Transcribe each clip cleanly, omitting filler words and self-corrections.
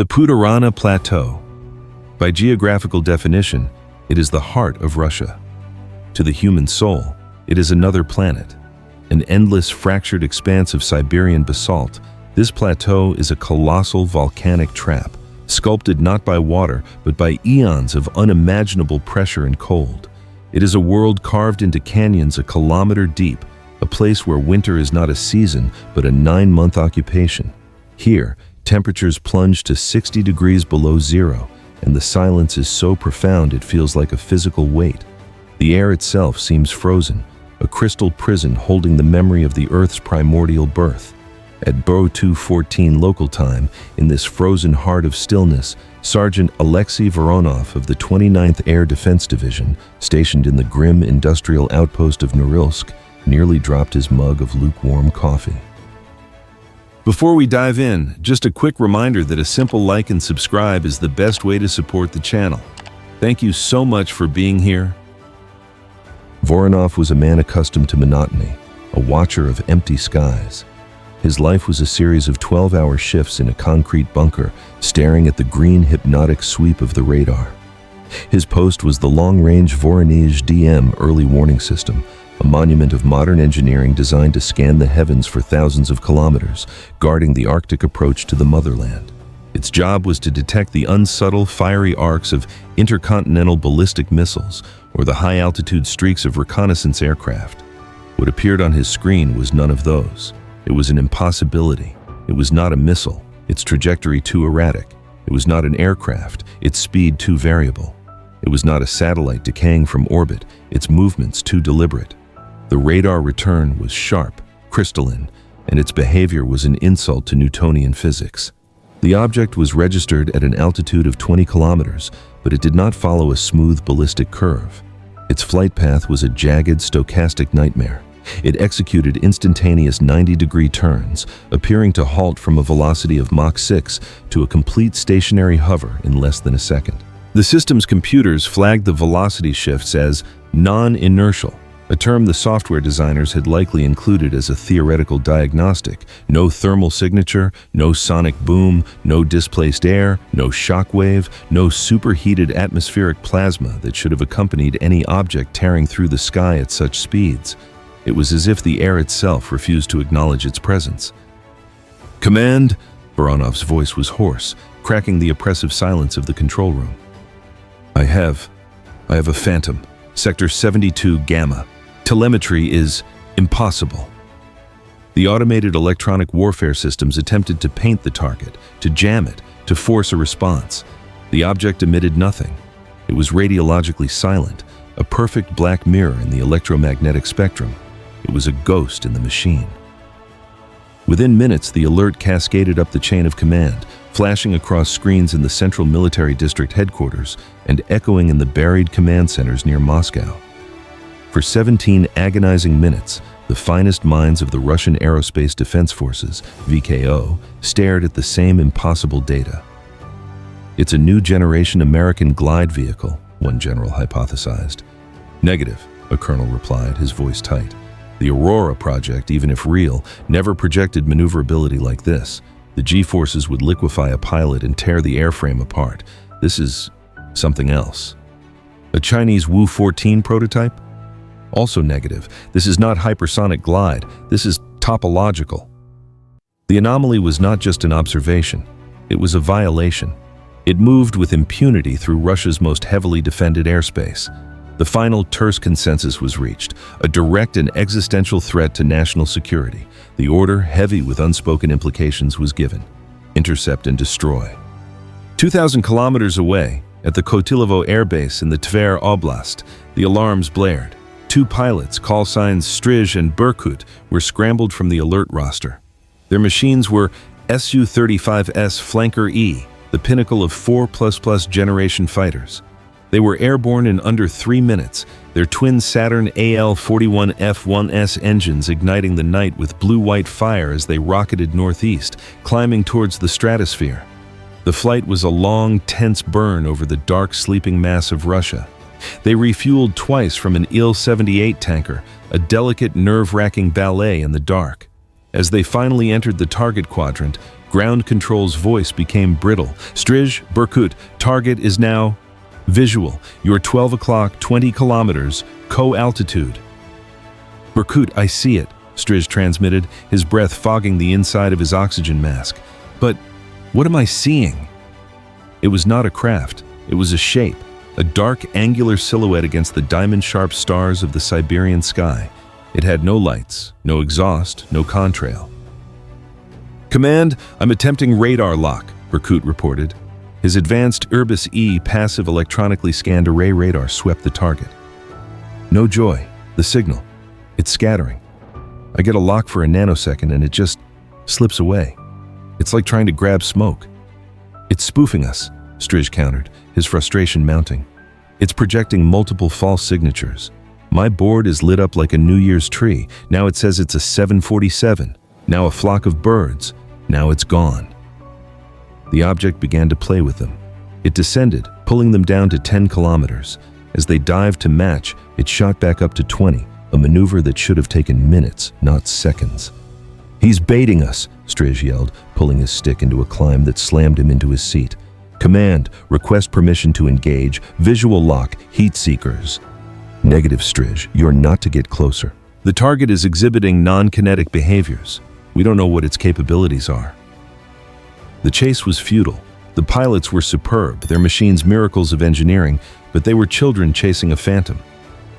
The Putorana Plateau. By geographical definition, it is the heart of Russia. To the human soul, it is another planet. An endless fractured expanse of Siberian basalt, this plateau is a colossal volcanic trap, sculpted not by water, but by eons of unimaginable pressure and cold. It is a world carved into canyons a kilometer deep, a place where winter is not a season, but a 9-month occupation. Here, temperatures plunge to 60 degrees below zero, and the silence is so profound it feels like a physical weight. The air itself seems frozen, a crystal prison holding the memory of the Earth's primordial birth. At Bo 2:14 local time, in this frozen heart of stillness, Sergeant Alexei Voronov of the 29th Air Defense Division, stationed in the grim industrial outpost of Norilsk, nearly dropped his mug of lukewarm coffee. Before we dive in, just a quick reminder that a simple like and subscribe is the best way to support the channel. Thank you so much for being here. Voronov was a man accustomed to monotony, a watcher of empty skies. His life was a series of 12-hour shifts in a concrete bunker, staring at the green hypnotic sweep of the radar. His post was the long-range Voronezh DM early warning system, a monument of modern engineering designed to scan the heavens for thousands of kilometers, guarding the Arctic approach to the motherland. Its job was to detect the unsubtle, fiery arcs of intercontinental ballistic missiles or the high-altitude streaks of reconnaissance aircraft. What appeared on his screen was none of those. It was an impossibility. It was not a missile, its trajectory too erratic. It was not an aircraft, its speed too variable. It was not a satellite decaying from orbit, its movements too deliberate. The radar return was sharp, crystalline, and its behavior was an insult to Newtonian physics. The object was registered at an altitude of 20 kilometers, but it did not follow a smooth ballistic curve. Its flight path was a jagged, stochastic nightmare. It executed instantaneous 90-degree turns, appearing to halt from a velocity of Mach 6 to a complete stationary hover in less than a second. The system's computers flagged the velocity shifts as non-inertial, a term the software designers had likely included as a theoretical diagnostic. No thermal signature, no sonic boom, no displaced air, no shock wave, no superheated atmospheric plasma that should have accompanied any object tearing through the sky at such speeds. It was as if the air itself refused to acknowledge its presence. "Command!" Voronov's voice was hoarse, cracking the oppressive silence of the control room. I have a phantom. Sector 72 Gamma. Telemetry is impossible." The automated electronic warfare systems attempted to paint the target, to jam it, to force a response. The object emitted nothing. It was radiologically silent, a perfect black mirror in the electromagnetic spectrum. It was a ghost in the machine. Within minutes, the alert cascaded up the chain of command, flashing across screens in the Central Military District headquarters and echoing in the buried command centers near Moscow. For 17 agonizing minutes, the finest minds of the Russian Aerospace Defense Forces, VKO, stared at the same impossible data. "It's a new generation American glide vehicle," one general hypothesized. "Negative," a colonel replied, his voice tight. "The Aurora project, even if real, never projected maneuverability like this. The G-forces would liquefy a pilot and tear the airframe apart. This is something else." "A Chinese Wu-14 prototype?" Also negative. "This is not hypersonic glide. This is topological." The anomaly was not just an observation. It was a violation. It moved with impunity through Russia's most heavily defended airspace. The final terse consensus was reached, a direct and existential threat to national security. The order, heavy with unspoken implications, was given. Intercept and destroy. 2,000 kilometers away, at the Kotylovo Air Base in the Tver Oblast, the alarms blared. 2 pilots, call signs Strij and Berkut, were scrambled from the alert roster. Their machines were Su-35S Flanker E, the pinnacle of 4++ generation fighters. They were airborne in under 3 minutes, their twin Saturn AL-41F-1S engines igniting the night with blue-white fire as they rocketed northeast, climbing towards the stratosphere. The flight was a long, tense burn over the dark, sleeping mass of Russia. They refueled twice from an Il-78 tanker, a delicate, nerve-wracking ballet in the dark. As they finally entered the target quadrant, Ground control's voice became brittle. Strij, Berkut, target is now visual. You're 12 o'clock, 20 kilometers, co-altitude. Berkut, I see it, Strij transmitted, his breath fogging the inside of his oxygen mask. But what am I seeing? It was not a craft. It was a shape, a dark, angular silhouette against the diamond-sharp stars of the Siberian sky. It had no lights, no exhaust, no contrail. Command, I'm attempting radar lock, Berkut reported. His advanced Irbis-E passive electronically scanned array radar swept the target. No joy. The signal. It's scattering. I get a lock for a nanosecond and it just slips away. It's like trying to grab smoke. It's spoofing us, Strij countered, his frustration mounting. It's projecting multiple false signatures. My board is lit up like a New Year's tree. Now it says it's a 747. Now a flock of birds. Now it's gone. The object began to play with them. It descended, pulling them down to 10 kilometers. As they dived to match, it shot back up to 20, a maneuver that should have taken minutes, not seconds. He's baiting us, Strij yelled, pulling his stick into a climb that slammed him into his seat. Command, request permission to engage, visual lock, heat seekers. Negative, Strij, you're not to get closer. The target is exhibiting non-kinetic behaviors. We don't know what its capabilities are. The chase was futile. The pilots were superb, their machines miracles of engineering, but they were children chasing a phantom.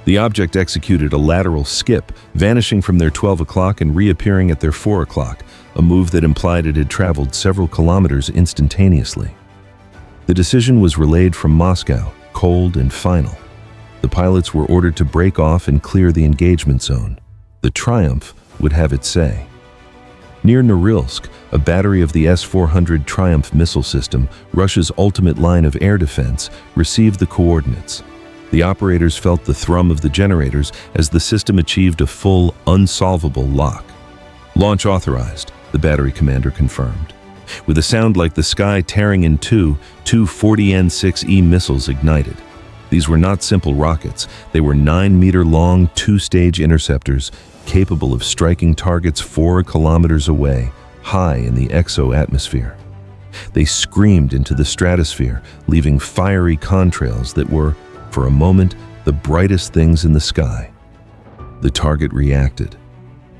The object executed a lateral skip, vanishing from their 12 o'clock and reappearing at their 4 o'clock, a move that implied it had traveled several kilometers instantaneously. The decision was relayed from Moscow, cold and final. The pilots were ordered to break off and clear the engagement zone. The Triumph would have its say. Near Norilsk, a battery of the S-400 Triumph missile system, Russia's ultimate line of air defense, received the coordinates. The operators felt the thrum of the generators as the system achieved a full, unsolvable lock. Launch authorized, the battery commander confirmed. With a sound like the sky tearing in two 40N-6E missiles ignited. These were not simple rockets. They were 9-meter-long, two-stage interceptors capable of striking targets 4 kilometers away, high in the exo-atmosphere. They screamed into the stratosphere, leaving fiery contrails that were, for a moment, the brightest things in the sky. The target reacted.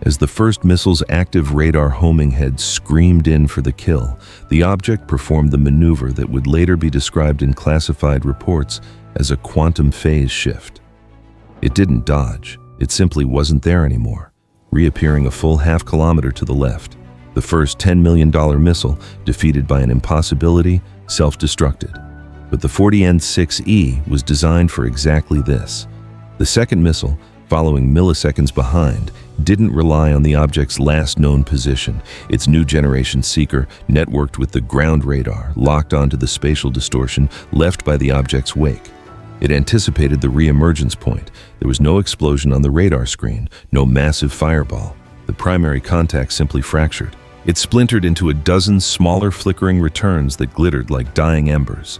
As the first missile's active radar homing head screamed in for the kill, the object performed the maneuver that would later be described in classified reports as a quantum phase shift. It didn't dodge. It simply wasn't there anymore, reappearing a full half-kilometer to the left. The first $10 million missile, defeated by an impossibility, self-destructed. But the 40N-6E was designed for exactly this. The second missile, following milliseconds behind, didn't rely on the object's last known position. Its new generation seeker networked with the ground radar, locked onto the spatial distortion left by the object's wake. It anticipated the re-emergence point. There was no explosion on the radar screen, no massive fireball. The primary contact simply fractured. It splintered into a dozen smaller flickering returns that glittered like dying embers.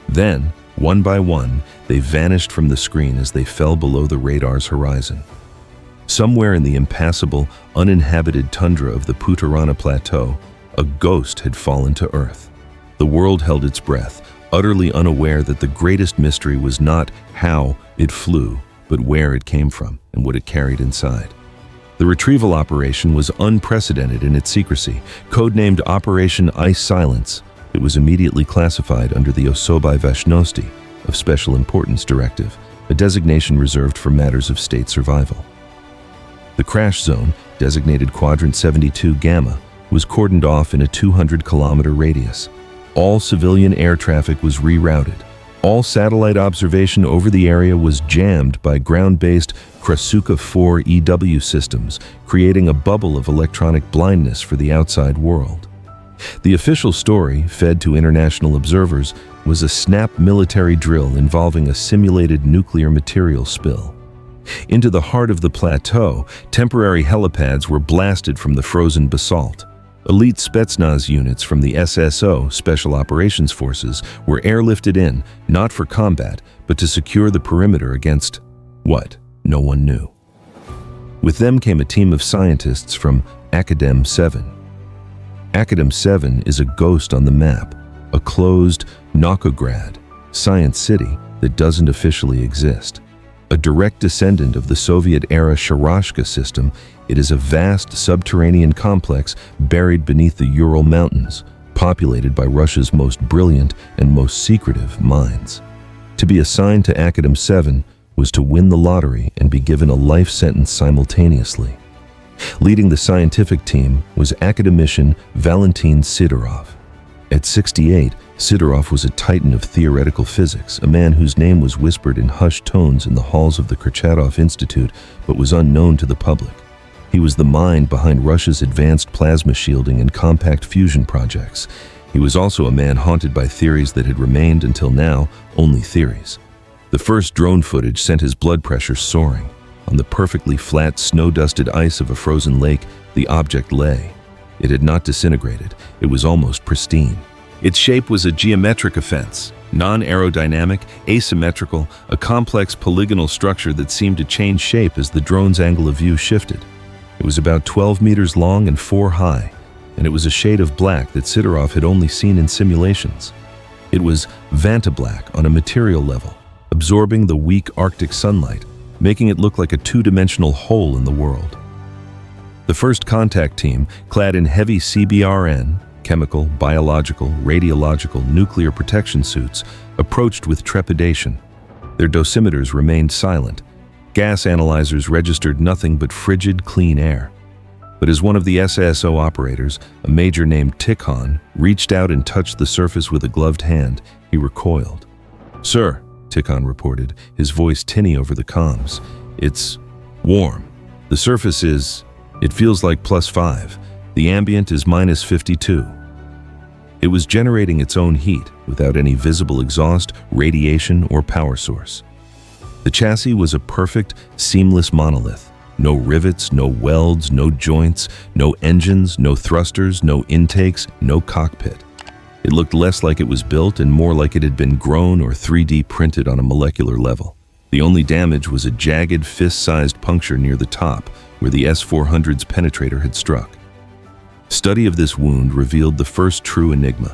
Then, one by one, they vanished from the screen as they fell below the radar's horizon. Somewhere in the impassable, uninhabited tundra of the Putarana Plateau, a ghost had fallen to Earth. The world held its breath, utterly unaware that the greatest mystery was not how it flew, but where it came from and what it carried inside. The retrieval operation was unprecedented in its secrecy, codenamed Operation Ice Silence. It was immediately classified under the Osobai Vashnosti of Special Importance Directive, a designation reserved for matters of state survival. The crash zone, designated Quadrant 72 Gamma, was cordoned off in a 200-kilometer radius. All civilian air traffic was rerouted. All satellite observation over the area was jammed by ground-based Krasuka 4 EW systems, creating a bubble of electronic blindness for the outside world. The official story, fed to international observers, was a snap military drill involving a simulated nuclear material spill. Into the heart of the plateau, temporary helipads were blasted from the frozen basalt. Elite Spetsnaz units from the SSO, Special Operations Forces, were airlifted in, not for combat, but to secure the perimeter against what? No one knew. With them came a team of scientists from Academ 7. Academ 7 is a ghost on the map, a closed Naukograd, science city that doesn't officially exist. A direct descendant of the Soviet-era Sharashka system, it is a vast subterranean complex buried beneath the Ural Mountains, populated by Russia's most brilliant and most secretive minds. To be assigned to Academ 7 was to win the lottery and be given a life sentence simultaneously. Leading the scientific team was academician Valentin Sidorov. At 68, Sidorov was a titan of theoretical physics, a man whose name was whispered in hushed tones in the halls of the Kurchatov Institute but was unknown to the public. He was the mind behind Russia's advanced plasma shielding and compact fusion projects. He was also a man haunted by theories that had remained until now only theories. The first drone footage sent his blood pressure soaring. On the perfectly flat, snow-dusted ice of a frozen lake, the object lay. It had not disintegrated. It was almost pristine. Its shape was a geometric offense, non-aerodynamic, asymmetrical, a complex polygonal structure that seemed to change shape as the drone's angle of view shifted. It was about 12 meters long and 4 high, and it was a shade of black that Sidorov had only seen in simulations. It was vantablack on a material level, absorbing the weak Arctic sunlight, making it look like a two-dimensional hole in the world. The first contact team, clad in heavy CBRN, chemical, biological, radiological, nuclear protection suits, approached with trepidation. Their dosimeters remained silent. Gas analyzers registered nothing but frigid, clean air. But as one of the SSO operators, a major named Tikhon, reached out and touched the surface with a gloved hand, he recoiled. "Sir," Tikhon reported, his voice tinny over the comms, "it's warm. The surface it feels like +5. The ambient is -52. It was generating its own heat without any visible exhaust, radiation, or power source. The chassis was a perfect, seamless monolith. No rivets, no welds, no joints, no engines, no thrusters, no intakes, no cockpit. It looked less like it was built and more like it had been grown or 3D printed on a molecular level. The only damage was a jagged, fist-sized puncture near the top, where the S-400's penetrator had struck. Study of this wound revealed the first true enigma.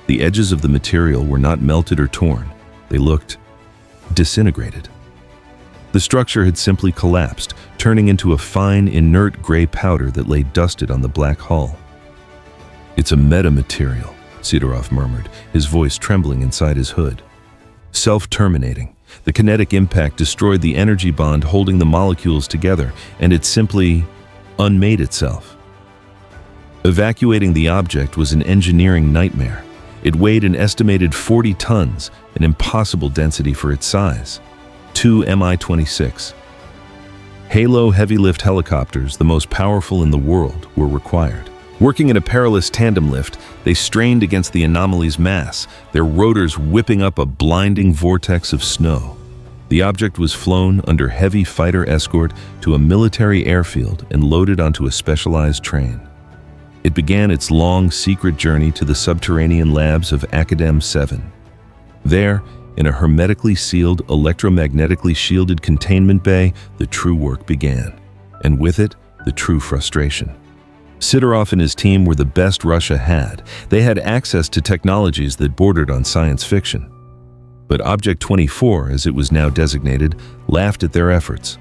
The edges of the material were not melted or torn. They looked disintegrated. The structure had simply collapsed, turning into a fine, inert gray powder that lay dusted on the black hull. "It's a metamaterial," Sidorov murmured, his voice trembling inside his hood. "Self-terminating. The kinetic impact destroyed the energy bond holding the molecules together, and it simply unmade itself." Evacuating the object was an engineering nightmare. It weighed an estimated 40 tons, an impossible density for its size. 2 Mi-26. Halo heavy-lift helicopters, the most powerful in the world, were required. Working in a perilous tandem lift, they strained against the anomaly's mass, their rotors whipping up a blinding vortex of snow. The object was flown under heavy fighter escort to a military airfield and loaded onto a specialized train. It began its long, secret journey to the subterranean labs of Academ 7. There, in a hermetically sealed, electromagnetically shielded containment bay, the true work began. And with it, the true frustration. Sidorov and his team were the best Russia had. They had access to technologies that bordered on science fiction. But Object 24, as it was now designated, laughed at their efforts.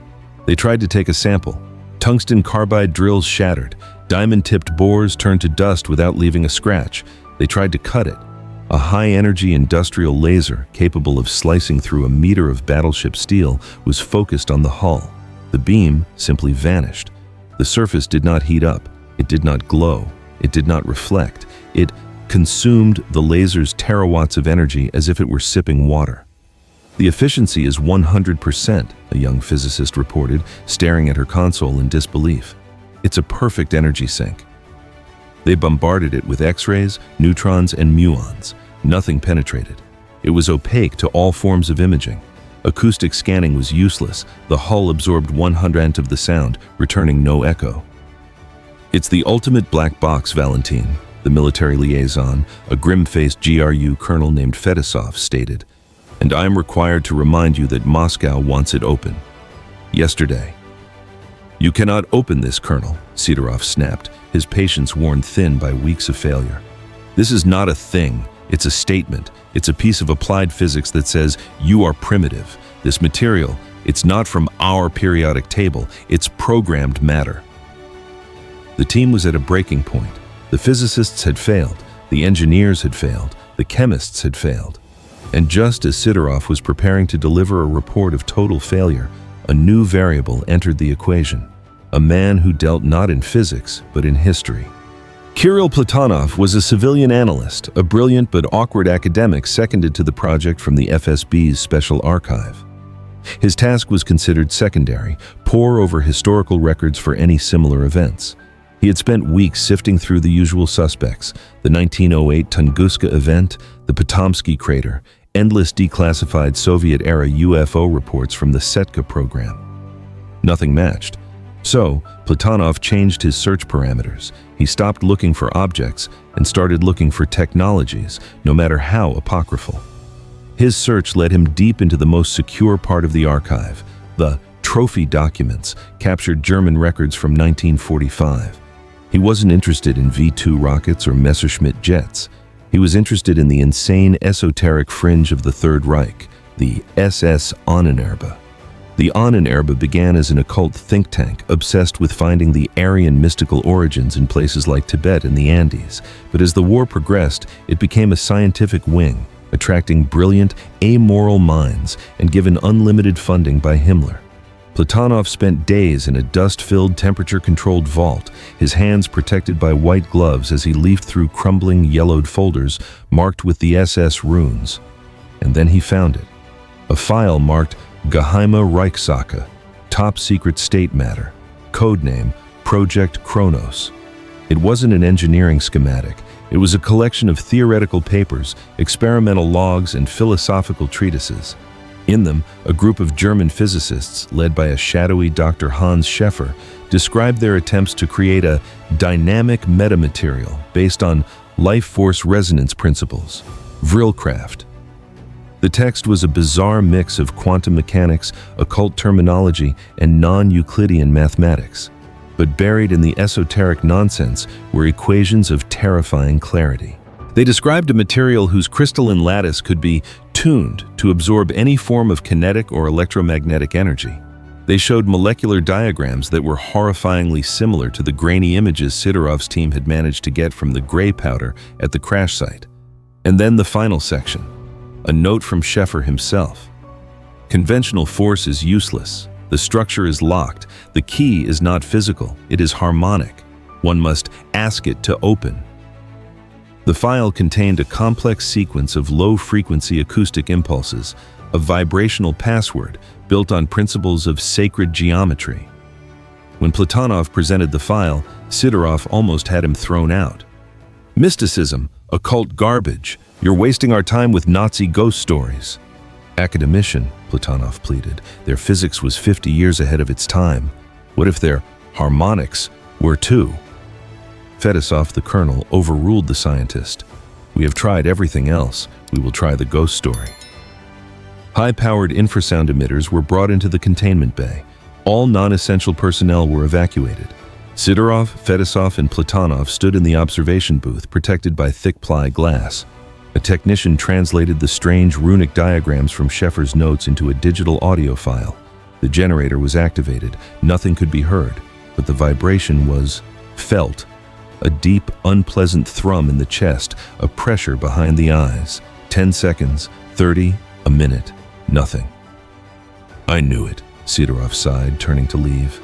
They tried to take a sample. Tungsten carbide drills shattered. Diamond-tipped bores turned to dust without leaving a scratch. They tried to cut it. A high-energy industrial laser, capable of slicing through a meter of battleship steel, was focused on the hull. The beam simply vanished. The surface did not heat up. It did not glow. It did not reflect. It consumed the laser's terawatts of energy as if it were sipping water. "The efficiency is 100%, a young physicist reported, staring at her console in disbelief. "It's a perfect energy sink." They bombarded it with X-rays, neutrons, and muons. Nothing penetrated. It was opaque to all forms of imaging. Acoustic scanning was useless. The hull absorbed 100% of the sound, returning no echo. "It's the ultimate black box, Valentin," the military liaison, a grim-faced GRU colonel named Fedosov, stated. "And I am required to remind you that Moscow wants it open. Yesterday." "You cannot open this, Colonel," Sidorov snapped, his patience worn thin by weeks of failure. "This is not a thing. It's a statement. It's a piece of applied physics that says you are primitive. This material, it's not from our periodic table. It's programmed matter." The team was at a breaking point. The physicists had failed. The engineers had failed. The chemists had failed. And just as Sidorov was preparing to deliver a report of total failure, a new variable entered the equation. A man who dealt not in physics, but in history. Kirill Platonov was a civilian analyst, a brilliant but awkward academic seconded to the project from the FSB's Special Archive. His task was considered secondary, pore over historical records for any similar events. He had spent weeks sifting through the usual suspects, the 1908 Tunguska event, the Potomsky crater, endless declassified Soviet-era UFO reports from the Setka program. Nothing matched. So, Platonov changed his search parameters. He stopped looking for objects and started looking for technologies, no matter how apocryphal. His search led him deep into the most secure part of the archive, the trophy documents, captured German records from 1945. He wasn't interested in V-2 rockets or Messerschmitt jets. He was interested in the insane esoteric fringe of the Third Reich, the SS Ahnenerbe. The Ahnenerbe began as an occult think tank obsessed with finding the Aryan mystical origins in places like Tibet and the Andes, but as the war progressed, it became a scientific wing, attracting brilliant, amoral minds and given unlimited funding by Himmler. Platonov spent days in a dust-filled, temperature-controlled vault, his hands protected by white gloves as he leafed through crumbling, yellowed folders marked with the SS runes. And then he found it. A file marked Geheime Reichssache, top secret state matter, codename Project Kronos. It wasn't an engineering schematic. It was a collection of theoretical papers, experimental logs, and philosophical treatises. In them, a group of German physicists, led by a shadowy Dr. Hans Schäfer, described their attempts to create a dynamic metamaterial based on life force resonance principles, Vrillkraft. The text was a bizarre mix of quantum mechanics, occult terminology, and non-Euclidean mathematics. But buried in the esoteric nonsense were equations of terrifying clarity. They described a material whose crystalline lattice could be tuned to absorb any form of kinetic or electromagnetic energy. They showed molecular diagrams that were horrifyingly similar to the grainy images Sidorov's team had managed to get from the gray powder at the crash site. And then the final section, a note from Schäfer himself. Conventional force is useless. The structure is locked. The key is not physical. It is harmonic. One must ask it to open. The file contained a complex sequence of low-frequency acoustic impulses, a vibrational password built on principles of sacred geometry. When Platonov presented the file, Sidorov almost had him thrown out. "Mysticism, occult garbage. You're wasting our time with Nazi ghost stories." "Academician," Platonov pleaded, "their physics was 50 years ahead of its time. What if their harmonics were too?" Fedosov, the colonel, overruled the scientist. "We have tried everything else. We will try the ghost story." High-powered infrasound emitters were brought into the containment bay. All non-essential personnel were evacuated. Sidorov, Fedosov, and Platonov stood in the observation booth, protected by thick ply glass. A technician translated the strange runic diagrams from Schäfer's notes into a digital audio file. The generator was activated. Nothing could be heard, but the vibration was felt. A deep, unpleasant thrum in the chest, a pressure behind the eyes. 10 seconds, 30, a minute, nothing. "I knew it," Sidorov sighed, turning to leave.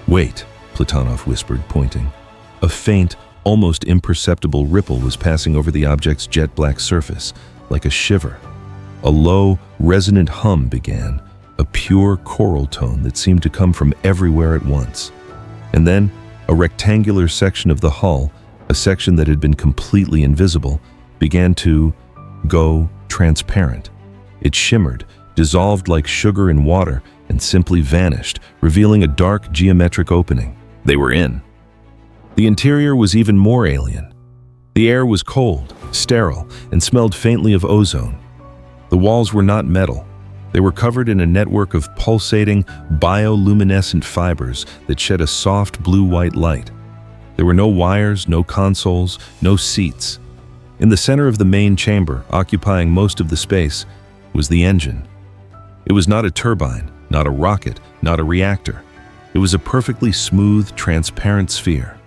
"Wait," Platonov whispered, pointing. A faint, almost imperceptible ripple was passing over the object's jet-black surface, like a shiver. A low, resonant hum began, a pure choral tone that seemed to come from everywhere at once. And then, a rectangular section of the hull, a section that had been completely invisible, began to go transparent. It shimmered, dissolved like sugar in water, and simply vanished, revealing a dark geometric opening. They were in. The interior was even more alien. The air was cold, sterile, and smelled faintly of ozone. The walls were not metal. They were covered in a network of pulsating, bioluminescent fibers that shed a soft blue-white light. There were no wires, no consoles, no seats. In the center of the main chamber, occupying most of the space, was the engine. It was not a turbine, not a rocket, not a reactor. It was a perfectly smooth, transparent sphere.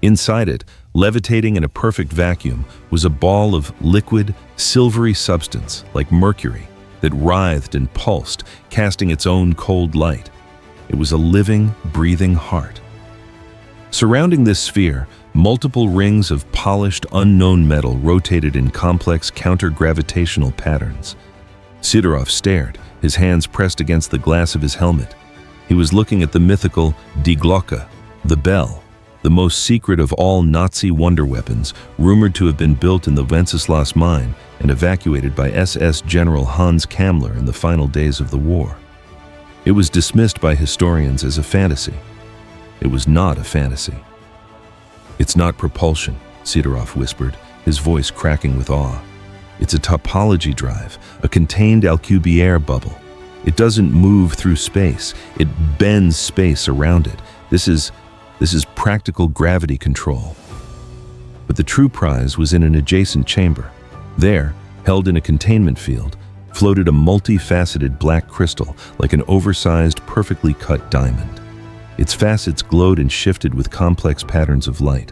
Inside it, levitating in a perfect vacuum, was a ball of liquid, silvery substance, like mercury, that writhed and pulsed, casting its own cold light. It was a living, breathing heart. Surrounding this sphere, multiple rings of polished, unknown metal rotated in complex counter-gravitational patterns. Sidorov stared, his hands pressed against the glass of his helmet. He was looking at the mythical Die Glocke, the bell, the most secret of all Nazi wonder weapons, rumored to have been built in the Wenceslas mine and evacuated by SS General Hans Kammler in the final days of the war. It was dismissed by historians as a fantasy. It was not a fantasy. "It's not propulsion," Sidorov whispered, his voice cracking with awe. "It's a topology drive, a contained Alcubierre bubble. It doesn't move through space, it bends space around it. This is practical gravity control." But the true prize was in an adjacent chamber. There, held in a containment field, floated a multifaceted black crystal like an oversized, perfectly cut diamond. Its facets glowed and shifted with complex patterns of light.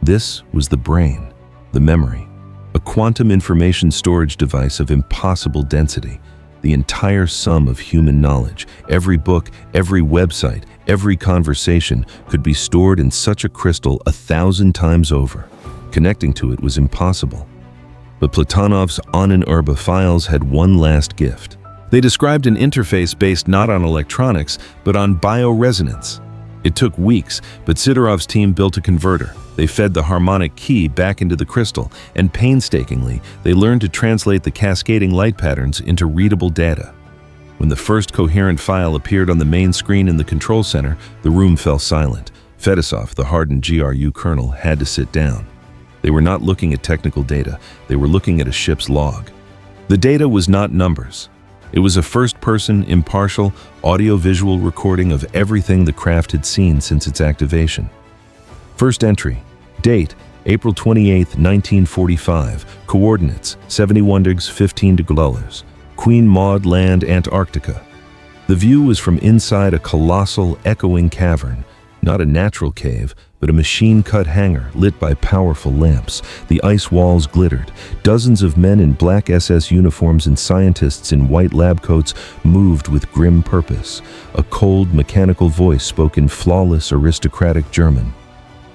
This was the brain, the memory, a quantum information storage device of impossible density, the entire sum of human knowledge. Every book, every website, every conversation could be stored in such a crystal 1,000 times over. Connecting to it was impossible. But Platonov's Onnin-Urba files had one last gift. They described an interface based not on electronics, but on bioresonance. It took weeks, but Sidorov's team built a converter. They fed the harmonic key back into the crystal, and painstakingly, they learned to translate the cascading light patterns into readable data. When the first coherent file appeared on the main screen in the control center, the room fell silent. Fedosov, the hardened GRU colonel, had to sit down. They were not looking at technical data, they were looking at a ship's log. The data was not numbers. It was a first-person, impartial, audio-visual recording of everything the craft had seen since its activation. First entry. Date, April 28, 1945. Coordinates, 71 degrees 15 degrees. Queen Maud Land, Antarctica. The view was from inside a colossal, echoing cavern. Not a natural cave, but a machine-cut hangar lit by powerful lamps. The ice walls glittered. Dozens of men in black SS uniforms and scientists in white lab coats moved with grim purpose. A cold, mechanical voice spoke in flawless, aristocratic German.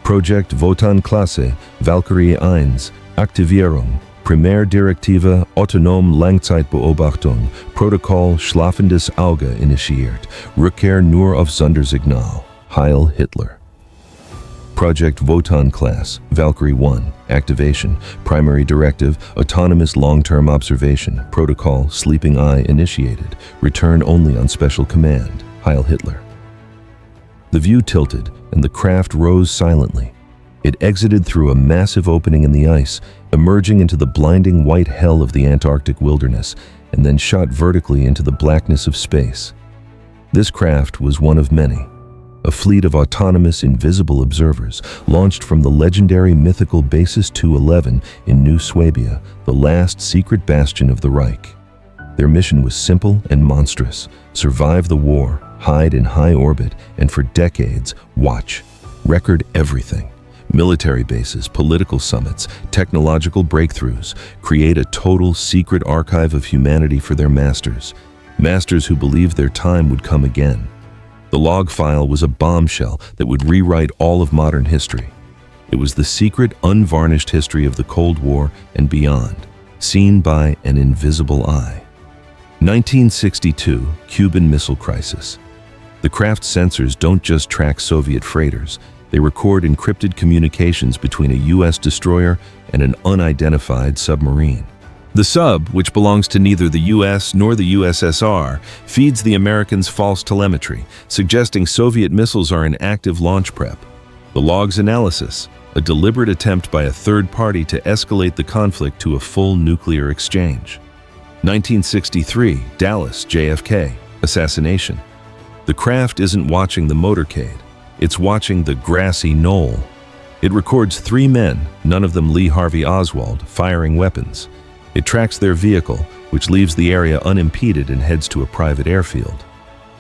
Projekt Wotan-Klasse, Valkyrie 1, Aktivierung, Primärdirektive Autonom Langzeitbeobachtung, Protokoll Schlafendes Auge initiiert, Rückkehr nur auf Sondersignal. Heil Hitler. Project Wotan Class, Valkyrie 1, Activation, Primary Directive, Autonomous Long-Term Observation, Protocol Sleeping Eye initiated, Return only on special command, Heil Hitler. The view tilted, and the craft rose silently. It exited through a massive opening in the ice, emerging into the blinding white hell of the Antarctic wilderness, and then shot vertically into the blackness of space. This craft was one of many. A fleet of autonomous, invisible observers launched from the legendary mythical Basis 211 in New Swabia, the last secret bastion of the Reich. Their mission was simple and monstrous: survive the war, hide in high orbit, and for decades, watch, record everything. Military bases, political summits, technological breakthroughs, create a total secret archive of humanity for their masters. Masters who believed their time would come again. The log file was a bombshell that would rewrite all of modern history. It was the secret, unvarnished history of the Cold War and beyond, seen by an invisible eye. 1962, Cuban Missile Crisis. The craft's sensors don't just track Soviet freighters, they record encrypted communications between a U.S. destroyer and an unidentified submarine. The sub, which belongs to neither the U.S. nor the USSR, feeds the Americans false telemetry, suggesting Soviet missiles are in active launch prep. The log's analysis, a deliberate attempt by a third party to escalate the conflict to a full nuclear exchange. 1963, Dallas, JFK, assassination. The craft isn't watching the motorcade, it's watching the grassy knoll. It records 3 men, none of them Lee Harvey Oswald, firing weapons. It tracks their vehicle, which leaves the area unimpeded and heads to a private airfield.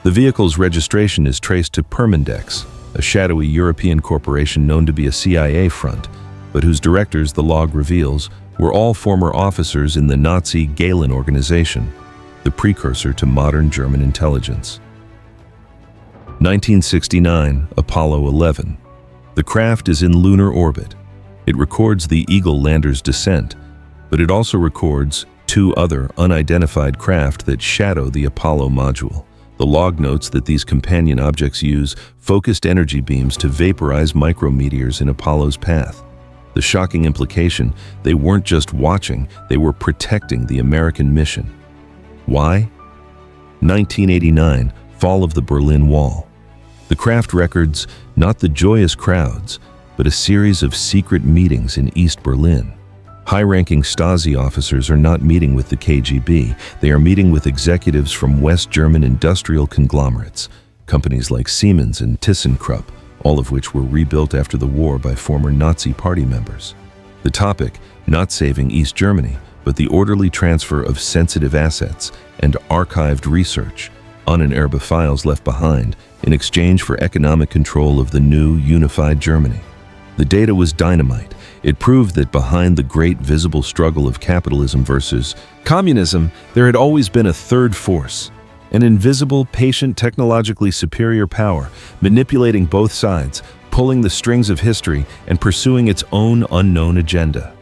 The vehicle's registration is traced to Permindex, a shadowy European corporation known to be a CIA front, but whose directors, the log reveals, were all former officers in the Nazi Gehlen organization, the precursor to modern German intelligence. 1969, Apollo 11. The craft is in lunar orbit. It records the Eagle lander's descent, but it also records 2 other unidentified craft that shadow the Apollo module. The log notes that these companion objects use focused energy beams to vaporize micrometeors in Apollo's path. The shocking implication, they weren't just watching, they were protecting the American mission. Why? 1989, fall of the Berlin Wall. The craft records not the joyous crowds, but a series of secret meetings in East Berlin. High-ranking Stasi officers are not meeting with the KGB, they are meeting with executives from West German industrial conglomerates, companies like Siemens and ThyssenKrupp, all of which were rebuilt after the war by former Nazi party members. The topic, not saving East Germany, but the orderly transfer of sensitive assets and archived research, unearned files left behind, in exchange for economic control of the new unified Germany. The data was dynamite. It proved that behind the great visible struggle of capitalism versus communism, there had always been a third force, an invisible, patient, technologically superior power, manipulating both sides, pulling the strings of history, and pursuing its own unknown agenda.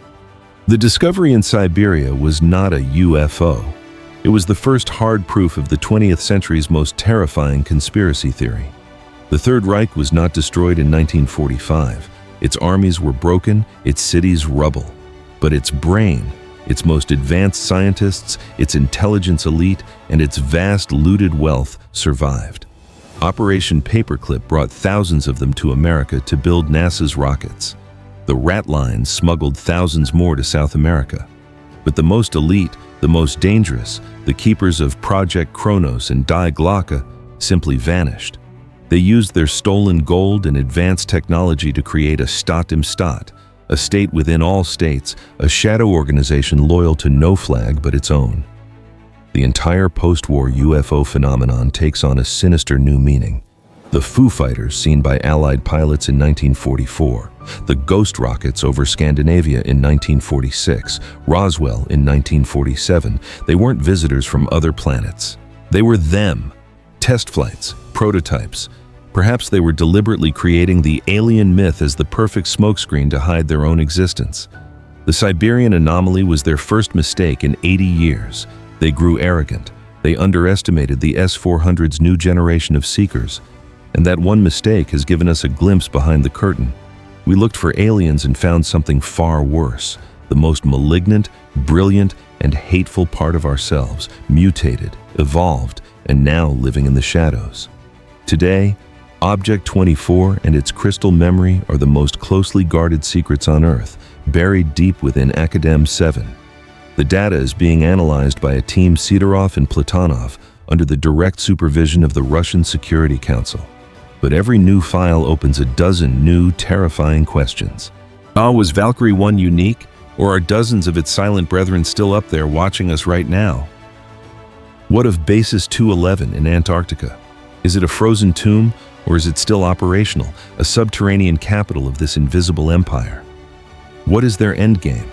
The discovery in Siberia was not a UFO. It was the first hard proof of the 20th century's most terrifying conspiracy theory. The Third Reich was not destroyed in 1945. Its armies were broken, its cities rubble. But its brain, its most advanced scientists, its intelligence elite, and its vast looted wealth survived. Operation Paperclip brought thousands of them to America to build NASA's rockets. The rat lines smuggled thousands more to South America. But the most elite, the most dangerous, the keepers of Project Kronos and Die Glocke, simply vanished. They used their stolen gold and advanced technology to create a Staat im Staat, a state within all states, a shadow organization loyal to no flag but its own. The entire post-war UFO phenomenon takes on a sinister new meaning. The Foo Fighters seen by Allied pilots in 1944, the ghost rockets over Scandinavia in 1946, Roswell in 1947, they weren't visitors from other planets. They were them. Test flights, prototypes. Perhaps they were deliberately creating the alien myth as the perfect smokescreen to hide their own existence. The Siberian anomaly was their first mistake in 80 years. They grew arrogant. They underestimated the S-400's new generation of seekers. And that one mistake has given us a glimpse behind the curtain. We looked for aliens and found something far worse, the most malignant, brilliant, and hateful part of ourselves, mutated, evolved, and now living in the shadows. Today, Object 24 and its crystal memory are the most closely guarded secrets on Earth, buried deep within Academ 7. The data is being analyzed by a team Sidorov and Platonov under the direct supervision of the Russian Security Council. But every new file opens a dozen new, terrifying questions. Was Valkyrie 1 unique, or are dozens of its silent brethren still up there watching us right now? What of Basis 211 in Antarctica? Is it a frozen tomb, or is it still operational, a subterranean capital of this invisible empire? What is their endgame?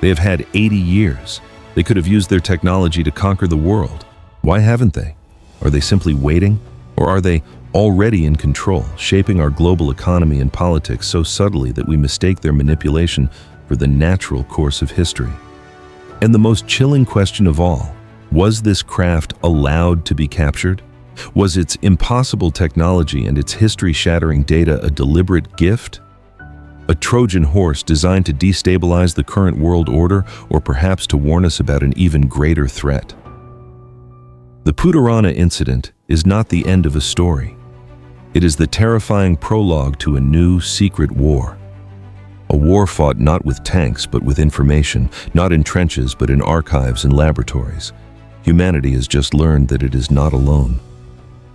They have had 80 years. They could have used their technology to conquer the world. Why haven't they? Are they simply waiting, or are they already in control, shaping our global economy and politics so subtly that we mistake their manipulation for the natural course of history? And the most chilling question of all, was this craft allowed to be captured? Was its impossible technology and its history-shattering data a deliberate gift? A Trojan horse designed to destabilize the current world order, or perhaps to warn us about an even greater threat? The Putarana incident is not the end of a story. It is the terrifying prologue to a new secret war. A war fought not with tanks but with information, not in trenches but in archives and laboratories. Humanity has just learned that it is not alone.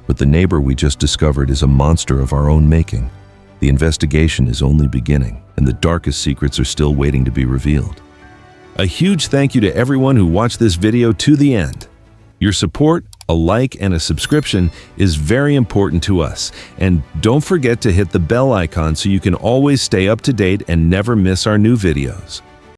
But the neighbor we just discovered is a monster of our own making. The investigation is only beginning, and the darkest secrets are still waiting to be revealed. A huge thank you to everyone who watched this video to the end. Your support, a like, and a subscription is very important to us. And don't forget to hit the bell icon so you can always stay up to date and never miss our new videos.